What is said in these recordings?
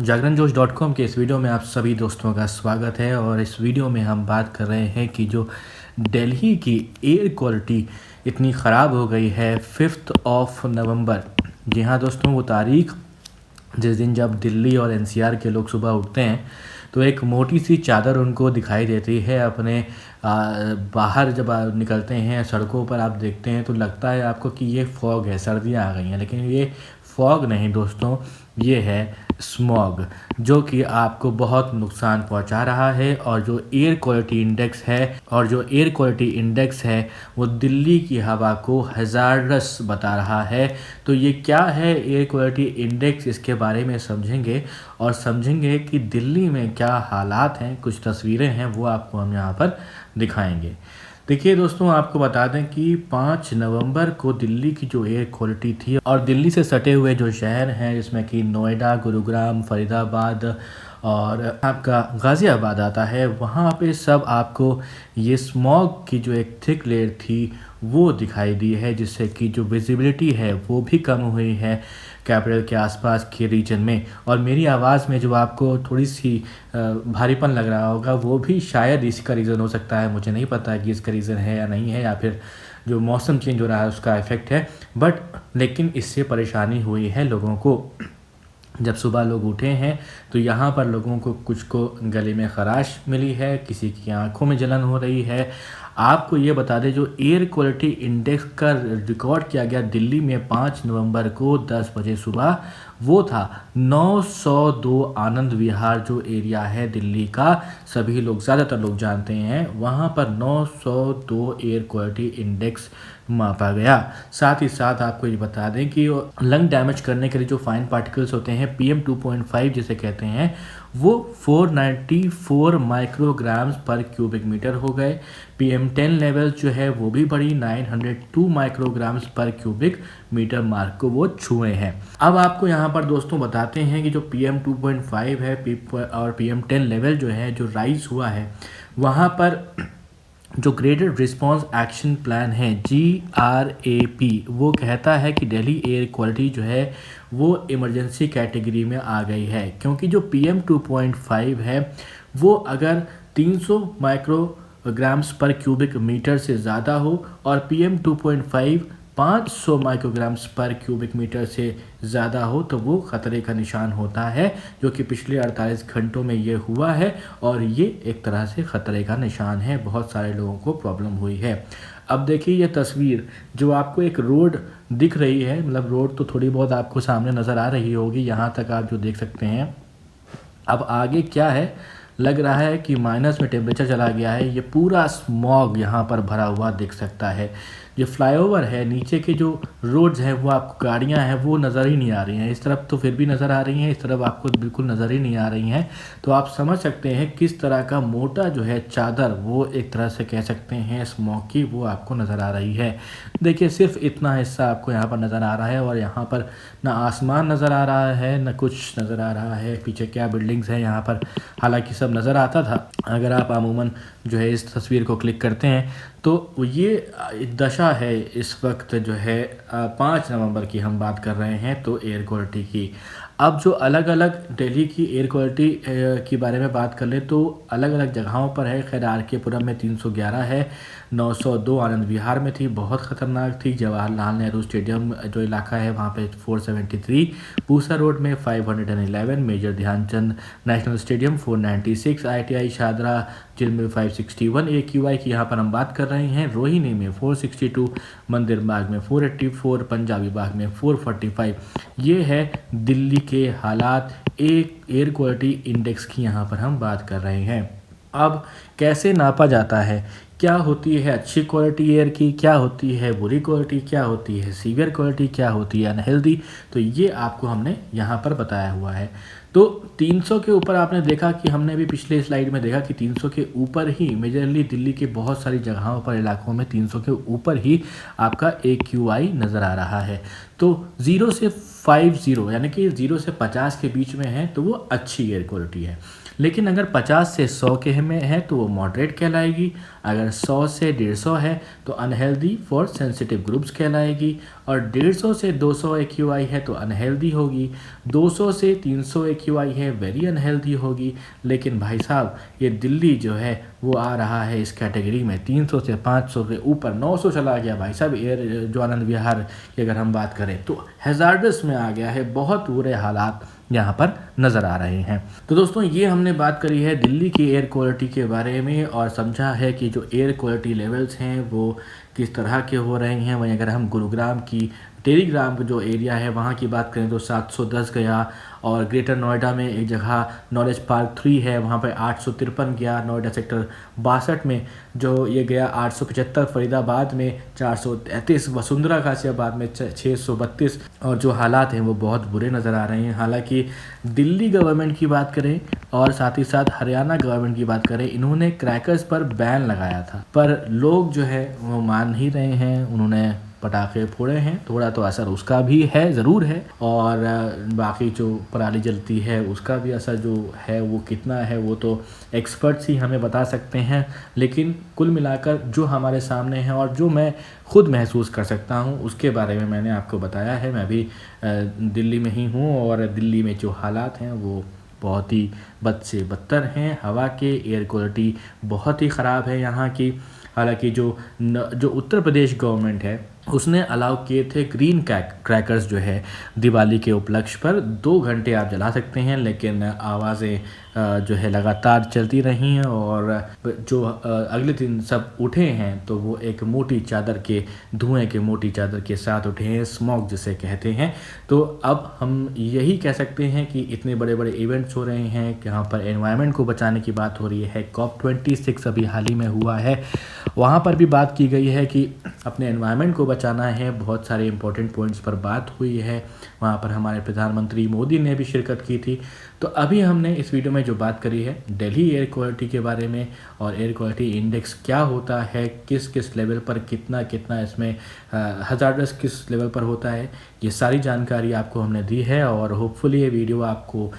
जागरणजोश.com के इस वीडियो में आप सभी दोस्तों का स्वागत है। और इस वीडियो में हम बात कर रहे हैं कि जो दिल्ली की एयर क्वालिटी इतनी ख़राब हो गई है 5 नवंबर। जी हाँ दोस्तों, वो तारीख जिस दिन जब दिल्ली और एनसीआर के लोग सुबह उठते हैं तो एक मोटी सी चादर उनको दिखाई देती है। अपने बाहर जब निकलते हैं सड़कों पर आप देखते हैं तो लगता है आपको कि ये फॉग है, सर्दियाँ आ गई हैं, लेकिन ये फॉग नहीं दोस्तों, ये है स्मॉग, जो कि आपको बहुत नुकसान पहुंचा रहा है। और जो एयर क्वालिटी इंडेक्स है वो दिल्ली की हवा को हज़ारस बता रहा है। तो ये क्या है एयर क्वालिटी इंडेक्स, इसके बारे में समझेंगे और समझेंगे कि दिल्ली में क्या हालात हैं। कुछ तस्वीरें हैं वो आपको हम यहाँ पर दिखाएंगे। देखिए दोस्तों, आपको बता दें कि 5 नवंबर को दिल्ली की जो एयर क्वालिटी थी और दिल्ली से सटे हुए जो शहर हैं जिसमें कि नोएडा, गुरुग्राम, फरीदाबाद और आपका गाज़ियाबाद आता है, वहाँ पे सब आपको ये स्मॉग की जो एक थिक लेयर थी वो दिखाई दी है, जिससे कि जो विजिबिलिटी है वो भी कम हुई है कैपिटल के आसपास के रीजन में। और मेरी आवाज़ में जो आपको थोड़ी सी भारीपन लग रहा होगा वो भी शायद इसका रीज़न हो सकता है। मुझे नहीं पता कि इसका रीज़न है या नहीं है, या फिर जो मौसम चेंज हो रहा है उसका इफ़ेक्ट है। लेकिन इससे परेशानी हुई है लोगों को। जब सुबह लोग उठे हैं तो यहाँ पर लोगों को कुछ को गले में ख़राश मिली है, किसी की आंखों में जलन हो रही है। आपको ये बता दें, जो एयर क्वालिटी इंडेक्स का रिकॉर्ड किया गया दिल्ली में 5 नवंबर को 10 बजे सुबह, वो था 902। आनंद विहार जो एरिया है दिल्ली का, सभी लोग ज़्यादातर लोग जानते हैं, वहाँ पर 902 एयर क्वालिटी इंडेक्स मापा गया। साथ ही साथ आपको ये बता दें कि लंग डैमेज करने के लिए जो फाइन पार्टिकल्स होते हैं PM 2.5 जिसे कहते हैं, वो 494 माइक्रोग्राम्स पर क्यूबिक मीटर हो गए। PM10 लेवल जो है वो भी बढ़ी, 902 माइक्रोग्राम्स पर क्यूबिक मीटर मार्क को वो छुए हैं। अब आपको यहाँ पर दोस्तों बताते हैं कि जो PM 2.5 है और PM10 लेवल जो है जो राइज हुआ है, वहाँ पर जो ग्रेडेड रिस्पांस एक्शन प्लान है GRAP, वो कहता है कि दिल्ली एयर क्वालिटी जो है वो इमरजेंसी कैटेगरी में आ गई है। क्योंकि जो PM 2.5 है वो अगर 300 माइक्रोग्राम्स पर क्यूबिक मीटर से ज़्यादा हो और PM 2.5 500 माइक्रोग्राम्स पर क्यूबिक मीटर से ज़्यादा हो तो वो ख़तरे का निशान होता है, जो कि पिछले 48 घंटों में ये हुआ है। और ये एक तरह से ख़तरे का निशान है, बहुत सारे लोगों को प्रॉब्लम हुई है। अब देखिए ये तस्वीर, जो आपको एक रोड दिख रही है, मतलब रोड तो थोड़ी बहुत आपको सामने नज़र आ रही होगी, यहाँ तक आप जो देख सकते हैं। अब आगे क्या है, लग रहा है कि माइनस में टेम्परेचर चला गया है। ये पूरा स्मॉग यहाँ पर भरा हुआ दिख सकता है। जो फ्लाईओवर है, नीचे के जो रोड्स हैं वो आपको गाड़ियाँ हैं वो नज़र ही नहीं आ रही हैं। इस तरफ तो फिर भी नज़र आ रही हैं, इस तरफ आपको बिल्कुल नज़र ही नहीं आ रही हैं। तो आप समझ सकते हैं किस तरह का मोटा जो है चादर, वो एक तरह से कह सकते हैं स्मॉग की, वो आपको नज़र आ रही है। देखिए सिर्फ इतना हिस्सा आपको यहाँ पर नज़र आ रहा है और यहाँ पर ना आसमान नज़र आ रहा है ना कुछ नज़र आ रहा है। पीछे क्या बिल्डिंग्स हैं यहाँ पर, हालांकि सब नज़र आता था। अगर आप अमूमन जो है इस तस्वीर को क्लिक करते हैं तो ये दशा है इस वक्त जो है 5 नवंबर की हम बात कर रहे हैं तो एयर क्वालिटी की। अब जो अलग अलग दिल्ली की एयर क्वालिटी के बारे में बात कर ले तो अलग अलग जगहों पर है। खैर RK पुरम में 311 है, 902 आनंद विहार में थी, बहुत ख़तरनाक थी। जवाहरलाल नेहरू स्टेडियम जो इलाका है वहाँ पे 473, पूसा रोड में 511, major Dhyanchand national stadium 496, ITI Shahdara जिल में 561, AQI की यहाँ पर हम बात कर रहे हैं। रोहिणी में 462, मंदिर बाग में 484, पंजाबी बाग में 445। ये है दिल्ली के हालात, एक एयर क्वालिटी इंडेक्स की यहाँ पर हम बात कर रहे हैं। अब कैसे नापा जाता है, क्या होती है अच्छी क्वालिटी एयर की, क्या होती है बुरी क्वालिटी, क्या होती है सीवियर क्वालिटी, क्या होती है अनहेल्दी, तो ये आपको हमने यहाँ पर बताया हुआ है। तो 300 के ऊपर आपने देखा कि हमने भी पिछले स्लाइड में देखा कि 300 के ऊपर ही मेजरली दिल्ली के बहुत सारी जगहों पर, इलाकों में 300 के ऊपर ही आपका AQI नज़र आ रहा है। तो 0 से 50 यानी कि 0 से 50 के बीच में है तो वो अच्छी एयर क्वालिटी है। लेकिन अगर 50 से 100 के में है तो वो मॉडरेट कहलाएगी, अगर 100 से 150 है तो अनहेल्दी फॉर सेंसिटिव ग्रुप्स कहलाएगी, और 150 से 200 AQI है तो अनहेल्दी होगी, 200 से 300 AQI है वेरी अनहेल्दी होगी। लेकिन भाई साहब ये दिल्ली जो है वो आ रहा है इस कैटेगरी में 300 से 500 के ऊपर 900 चला गया भाई साहब। एयर जो आनंद विहार की अगर हम बात करें तो हैज़ार्डस में आ गया है, बहुत बुरे हालात यहाँ पर नज़र आ रहे हैं। तो दोस्तों ये हमने बात करी है दिल्ली की एयर क्वालिटी के बारे में और समझा है कि जो एयर क्वालिटी लेवल्स हैं वो किस तरह के हो रहे हैं। वहीं अगर हम गुरुग्राम की टेलीग्राम जो एरिया है वहाँ की बात करें तो 710 गया, और ग्रेटर नोएडा में एक जगह नॉलेज पार्क 3 है वहाँ पे 853 गया, नोएडा सेक्टर 62 में जो ये गया 875, फरीदाबाद में 433, वसुंधरा गाजियाबाद में 632, और जो हालात हैं वो बहुत बुरे नज़र आ रहे हैं। हालांकि दिल्ली गवर्नमेंट की बात करें और साथ ही साथ हरियाणा गवर्नमेंट की बात करें, इन्होंने क्रैकर्स पर बैन लगाया था, पर लोग जो है वो मान ही रहे हैं, उन्होंने पटाखे फोड़े हैं। थोड़ा तो असर उसका भी है, ज़रूर है, और बाकी जो पराली जलती है उसका भी असर जो है वो कितना है वो तो एक्सपर्ट्स ही हमें बता सकते हैं। लेकिन कुल मिलाकर जो हमारे सामने है और जो मैं खुद महसूस कर सकता हूँ उसके बारे में मैंने आपको बताया है। मैं भी दिल्ली में ही हूँ और दिल्ली में जो हालात हैं वो बहुत ही बद से बदतर हैं। हवा के एयर क्वालिटी बहुत ही ख़राब है यहाँ की। हालांकि जो उत्तर प्रदेश गवर्नमेंट है उसने अलाउ किए थे ग्रीन क्रैकर्स जो है दिवाली के उपलक्ष्य पर 2 घंटे आप जला सकते हैं, लेकिन आवाज़ें जो है लगातार चलती रही हैं, और जो अगले दिन सब उठे हैं तो वो एक मोटी चादर के धुएं के मोटी चादर के साथ उठे हैं, स्मॉग जिसे कहते हैं। तो अब हम यही कह सकते हैं कि इतने बड़े बड़े इवेंट्स हो रहे हैं, यहाँ पर एनवायरनमेंट को बचाने की बात हो रही है। COP26 अभी हाल ही में हुआ है, वहाँ पर भी बात की गई है कि अपने एनवायरनमेंट को बचाना है। बहुत सारे इंपॉर्टेंट पॉइंट्स पर बात हुई है, वहाँ पर हमारे प्रधानमंत्री मोदी ने भी शिरकत की थी। तो अभी हमने इस वीडियो में जो बात करी है दिल्ली एयर क्वालिटी के बारे में, और एयर क्वालिटी इंडेक्स क्या होता है, किस किस लेवल पर कितना कितना इसमें हज़ार्डस किस लेवल पर होता है, ये सारी जानकारी आपको हमने दी है। और होपफुली ये वीडियो आपको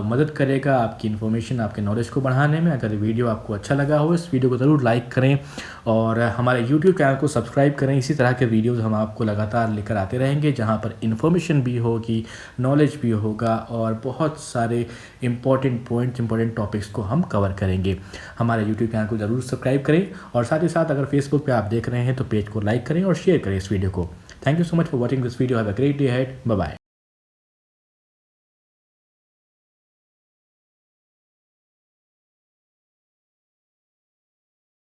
मदद करेगा आपकी इन्फॉर्मेशन, आपके नॉलेज को बढ़ाने में। अगर वीडियो आपको अच्छा लगा हो इस वीडियो को ज़रूर लाइक करें और हमारे यूट्यूब चैनल को सब्सक्राइब करें। इसी तरह के वीडियोज़ हम आपको लगातार लेकर आते रहेंगे, जहाँ पर इन्फॉर्मेशन भी होगी, नॉलेज भी होगा, और बहुत सारे इंपॉर्टेंट पॉइंट्स, इंपॉर्टेंट टॉपिक्स को हम कवर करेंगे। हमारे यूट्यूब चैनल को ज़रूर सब्सक्राइब करें, और साथ ही साथ अगर फेसबुक पे आप देख रहे हैं तो पेज को लाइक करें और शेयर करें इस वीडियो को। Thank you so much for watching this video. Have a great day ahead. Bye bye.